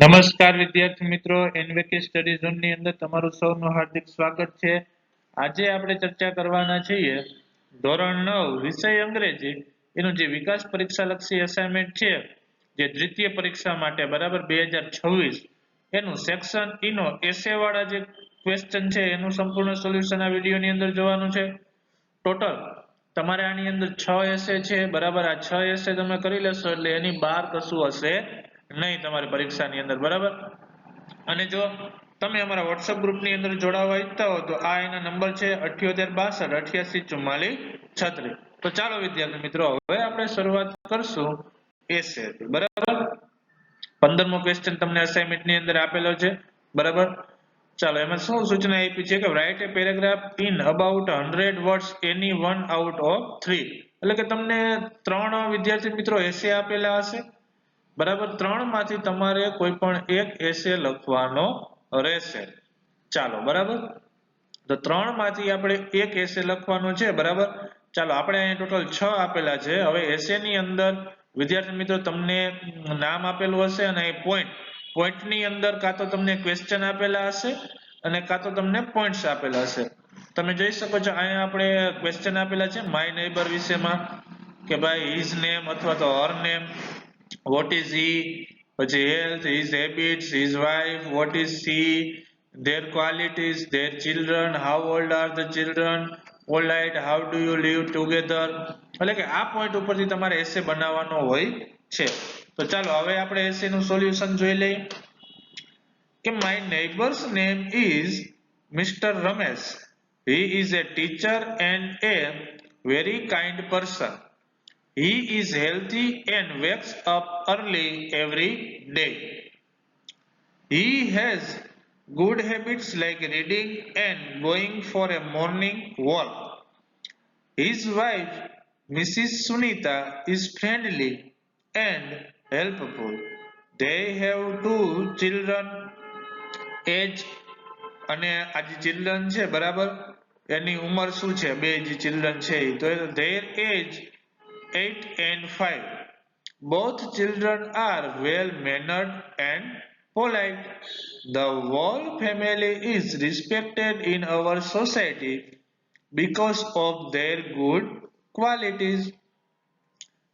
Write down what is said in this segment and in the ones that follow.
નમસ્કાર વિદ્યાર્થી મિત્રો, એનવીકે સ્ટડી ઝોન ની અંદર તમારું સૌનું હાર્દિક સ્વાગત છે. આજે આપણે ચર્ચા કરવાના છીએ ધોરણ 9 વિષય અંગ્રેજી એનું જે વિકાસ પરીક્ષા લક્ષી અસાઇનમેન્ટ છે જે દ્વિતીય પરીક્ષા માટે બરાબર 2026 એનું સેક્શન ઈનો એસે વાળા જે ક્વેશ્ચન છે એનું સંપૂર્ણ સોલ્યુશન આ વિડિયોની અંદર જોવાનું છે. ટોટલ તમારે આની અંદર 6 એસે છે બરાબર. આ 6 એસે તમે કરી લેશો એટલે એની બહાર કશું હશે નહીં તમારી પરીક્ષાની અંદર બરાબર. અને જો તમે અમારા WhatsApp ગ્રુપની અંદર જોડાવા ઈચ્છતા હો તો આ એના નંબર છે 7862884436. તો ચાલો વિદ્યાર્થી મિત્રો હવે આપણે શરૂઆત કરશું એસે બરાબર. 15મો ક્વેશ્ચન તમને અસાઇનમેન્ટ ની અંદર આપેલો છે બરાબર. ચાલો એમાં શું સૂચના આપી છે કે write a paragraph in about 100 words any one out of 3. એટલે કે તમને ત્રણ વિદ્યાર્થી મિત્રો એસે આપેલા હશે બરાબર. ત્રણ માંથી તમારે કોઈ પણ એક એસે લખવાનો રહેશે. ચાલો બરાબર. તો ત્રણ માંથી આપણે એક એસે લખવાનો છે બરાબર. ચાલો આપણે અહીં ટોટલ 6 આપેલા છે. હવે એસે ની અંદર વિદ્યાર્થી મિત્રો તમને નામ આપેલું હશે અને પોઈન્ટ ની અંદર કાં તો તમને ક્વેશ્ચન આપેલા હશે અને કાં તો તમને પોઈન્ટ્સ આપેલા હશે. તમે જોઈ શકો છો અહીંયા આપણે ક્વેશ્ચન આપેલા છે માય નેબર વિશેમાં કે ભાઈ હિઝ નેમ અથવા તો હર નેમ, what is he, પછી health, his habits, his wife, what is she, their qualities, their children, how old are the children, alright, how do you live together. એટલે કે આ point ઉપરથી તમારે એસે બનાવવાનો હોય છે. તો ચાલો હવે આપણે એસે નું સોલ્યુશન જોઈ લઈએ કે my neighbor's name is Mr. Ramesh. He is a teacher and a very kind person. He is healthy and wakes up early every day. He has good habits like reading and going for a morning walk. His wife, Mrs. Sunita, is friendly and helpful. They have two children, age અને આ જે children છે બરાબર એની ઉંમર શું છે, બે જે ચિલ્ડ્રન છે તો their age 8 and 5. Both children are well mannered and polite. The whole family is respected in our society because of their good qualities.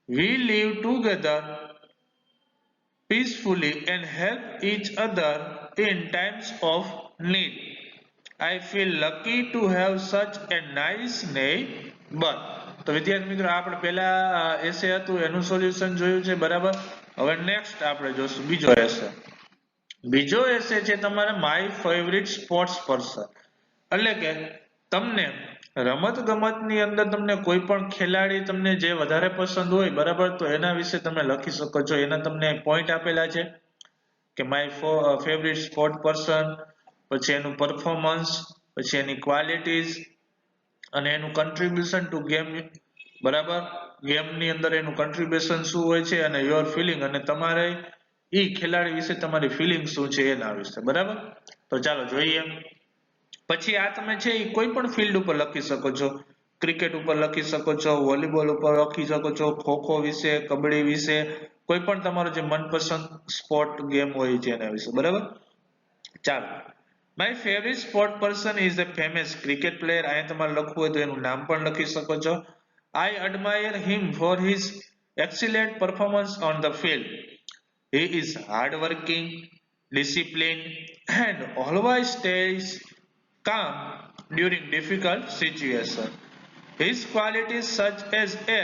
We live together peacefully and help each other in times of need. I feel lucky to have such a nice neighbor. તો વિદ્યાર્થી મિત્રો આપણે પહેલા એસે હતું એનું solution જોયું છે બરાબર. હવે નેક્સ્ટ આપણે જોશું બીજો એસે. બીજો એસે છે તમારે માય ફેવરિટ સ્પોર્ટ્સ પર્સન. એટલે કે તમને રમત ગમતની અંદર તમને કોઈ પણ ખેલાડી તમને જે વધારે પસંદ હોય બરાબર તો એના વિશે તમે લખી શકો છો. એના તમને પોઈન્ટ આપેલા છે કે માય ફેવરિટ સ્પોર્ટ પર્સન, પછી એનું પરફોર્મન્સ, પછી એની ક્વોલિટીઝ અને એનું કન્ટ્રીબ્યુશન ટુ ગેમ બરાબર. ગેમની અંદર એનું કન્ટ્રીબ્યુશન શું હોય છે અને યોર ફિલિંગ અને તમારે ઈ ખેલાડી વિશે તમારી ફિલિંગ શું છે એના વિશે બરાબર. તો ચાલો જોઈએ. પછી આ તમે છે એ કોઈ પણ ફિલ્ડ ઉપર લખી શકો છો. ક્રિકેટ ઉપર લખી શકો છો, વોલીબોલ ઉપર લખી શકો છો, ખોખો વિશે, કબડ્ડી વિશે, કોઈ પણ તમારો જે મનપસંદ સ્પોર્ટ ગેમ હોય છે એના વિશે બરાબર. ચાલો my favourite sport person is a famous cricket player. અહીંયા તમારે લખવું હોય તો એનું નામ પણ લખી શકો છો. I admire him for his excellent performance on the field. He is hardworking, disciplined, and always stays calm during difficult situations. His qualities such as a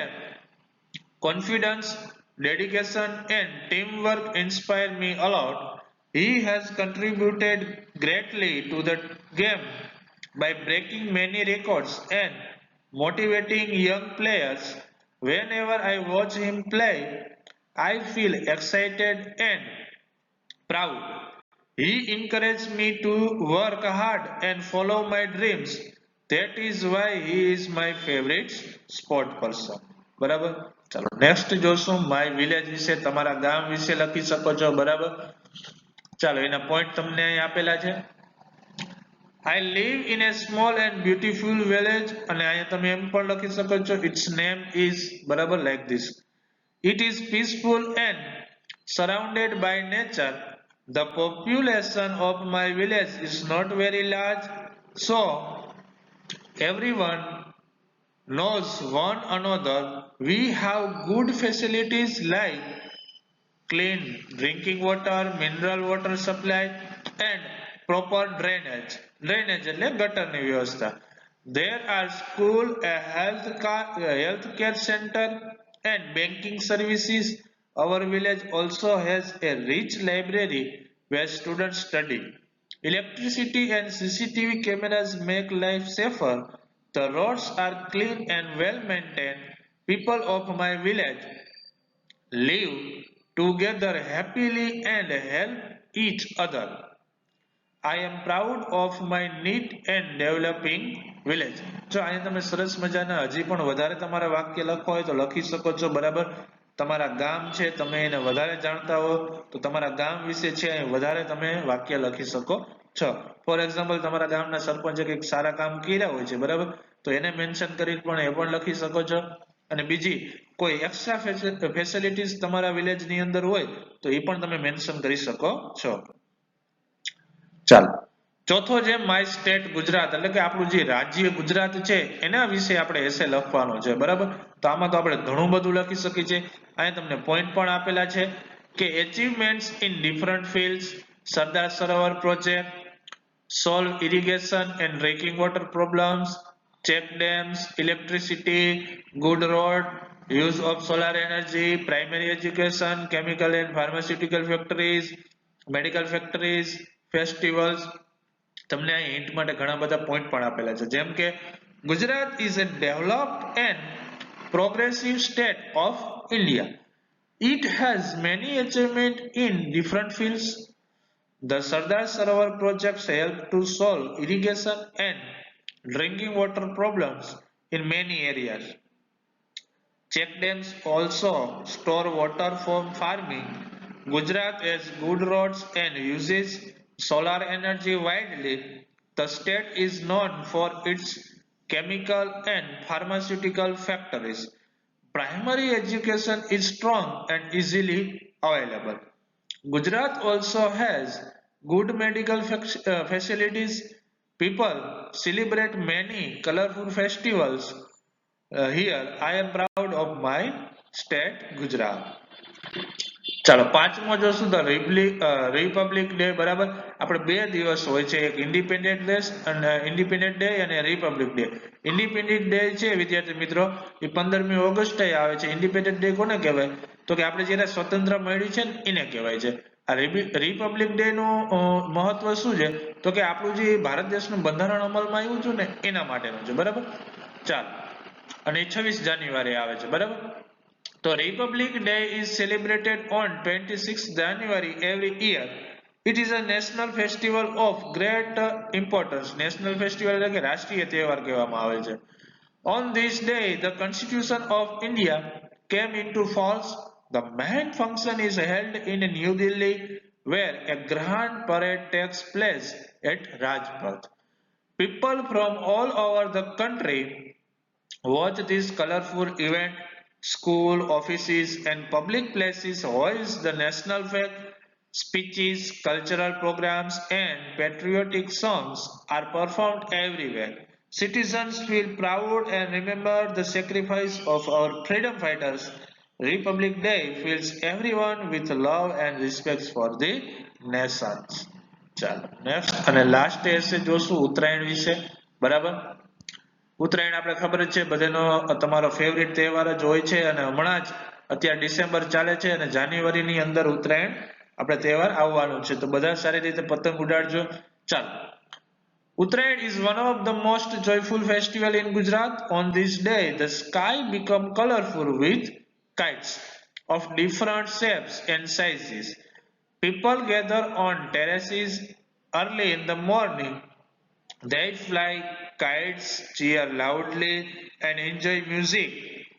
confidence, dedication, and teamwork inspire me a lot. He has contributed greatly to the game by breaking many records and motivating young players. Whenever I watch him play, I feel excited and proud. He encourages me to work hard and follow my dreams. That is why he is my favorite sport person. બરાબર. ચાલો next જોશું my village વિશે, તમારા ગામ વિશે લખી શકો છો બરાબર. ચાલો એના પોઈન્ટ તમને અહીં આપેલા છે. I live in a small and beautiful village અને અહીંયા તમે એમ પણ લખી શકો છો its name is બરાબર like this. It is peaceful and surrounded by nature. The population of my village is not very large, so everyone knows one another. We have good facilities like clean drinking water, mineral water supply, and proper drainage. Drainage એટલે ગટરની વ્યવસ્થા. There are school, a health care center, and banking services. Our village also has a rich library where students study. Electricity and CCTV cameras make life safer. The roads are clean and well maintained. People of my village live together happily and help each other. I am proud of my neat and developing village. જો અહીંયા તમે સરસ મજાના હજી પણ વધારે તમારા વાક્ય લખવા હોય તો લખી શકો છો, બરાબર. તમારા ગામ છે, તમે એને વધારે જાણતા હો તો તમારા ગામ વિશે છે વધારે તમે વાક્ય લખી શકો છો. ફોર એક્ઝામ્પલ, તમારા ગામના સરપંચે કંઈક સારા કામ કર્યા હોય છે, બરાબર, તો એને મેન્શન કરી પણ એ પણ લખી શકો છો. અને બીજી કોઈ એક્સ્ટ્રા ફેસિલિટીઝ તમારા વિલેજની અંદર હોય તો એ પણ તમે મેન્શન કરી શકો છો. ચાલો, ચોથો છે માય સ્ટેટ ગુજરાત, એટલે કે આપણું જે રાજ્ય ગુજરાત છે એના વિશે આપણે એસે લખવાનો છે, બરાબર. તો આમાં તો આપણે ઘણું બધું લખી શકીએ છીએ. અહીંયા તમને પોઈન્ટ પણ આપેલા છે કે achievements in different fields, Sardar Sarovar project, solve irrigation and drinking water problems, check dams, electricity, good road, use of solar energy, primary education, chemical and pharmaceutical factories, medical factories, festivals. તમને આ હિન્ટ માટે ઘણા બધા point પણ આપેલા છે, જેમ કે Gujarat is a developed and progressive state of India. It has many achievements in different fields. The Sardar Sarovar projects help to solve irrigation and drinking water problems in many areas. Check dams also store water for farming. Gujarat has good roads and uses solar energy widely. The state is known for its chemical and pharmaceutical factories. Primary education is strong and easily available. Gujarat also has good medical facilities. People celebrate many colorful festivals. Here, I am proud of my state, Gujarat. ચાલો, પાંચમો જોશું તો Republic day, બરાબર. આપણે બે દિવસ હોય છે, એક ઇન્ડિપેન્ડન્ટ ડે અને રિપબ્લિક ડે. ઇન્ડિપેન્ડન્ટ ડે છે વિદ્યાર્થી મિત્રો, એ 15મી ઓગસ્ટે આવે છે. ઇન્ડિપેન્ડન્ટ ડે કોને કહેવાય તો કે આપણે જ્યારે સ્વતંત્ર મળ્યું છે ને એને કહેવાય છે. આ રિપબ્લિક ડે નું મહત્વ શું છે તો કે આપણું જે ભારત દેશનું બંધારણ અમલમાં આવ્યું હતું ને એના માટેનું છે, બરાબર. ચાલો, અને 26 જાન્યુઆરી આવે છે, બરાબર. તો Republic Day is celebrated on 26 January every year. It is a national festival of great importance. National festival એટલે કે રાષ્ટ્રીય તહેવાર કહેવામાં આવે છે. On this day, the Constitution of India came into force. The main function is held in New Delhi, where a grand parade takes place at Rajpath. People from all over the country watch this colorful event. School, offices, and public places hoist the national flag. Speeches, cultural programs, and patriotic songs are performed everywhere. Citizens feel proud and remember the sacrifice of our freedom fighters. Republic Day fills everyone with love and respect for the nations. ચાલો, next અને last એસે જોશું ઉત્તરાયણ વિશે, બરાબર. ઉત્તરાયણ આપણે ખબર જ છે બધાનો તમારો ફેવરિટ તહેવાર જ હોય છે, અને હમણાં જ અત્યારે ડિસેમ્બર ચાલે છે અને જાન્યુઆરીની અંદર ઉત્તરાયણ આપણે તહેવાર આવવાનો છે, તો બધા સારી રીતે પતંગ ઉડાડજો. ચાલો, Uttarayan is one of the most joyful festival in Gujarat. On this day, the sky become colorful with kites of different shapes and sizes. People gather on terraces early in the morning. They fly kites, cheer loudly, and enjoy music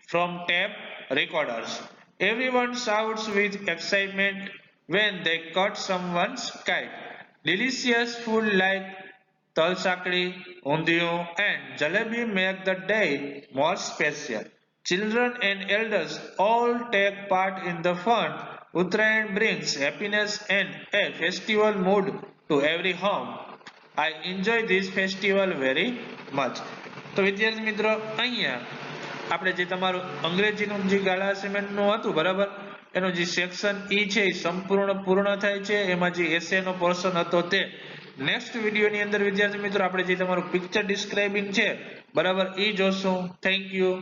from tape recorders. Everyone shouts with excitement when they cut someone's kite. Delicious food like tal sakdi, undiyo, and jalebi make the day more special. Children and elders all take part in the fun. Uttarayan brings happiness and a festival mood to every home. I enjoy this festival very much. તો વિદ્યાર્થી મિત્રો અહીંયા આપણે જે તમારું અંગ્રેજીનું જે ગાળા અસાઇનમેન્ટનું હતું બરાબર એનો જે સેક્શન ઈ છે એ સંપૂર્ણ પૂર્ણ થાય છે. એમાં જે એસે નો પોર્શન હતો તે નેક્સ્ટ વિડીયોની અંદર વિદ્યાર્થી મિત્રો આપણે જે તમારું પિક્ચર ડિસ્ક્રાઇબિંગ છે બરાબર એ જોશું. Thank you.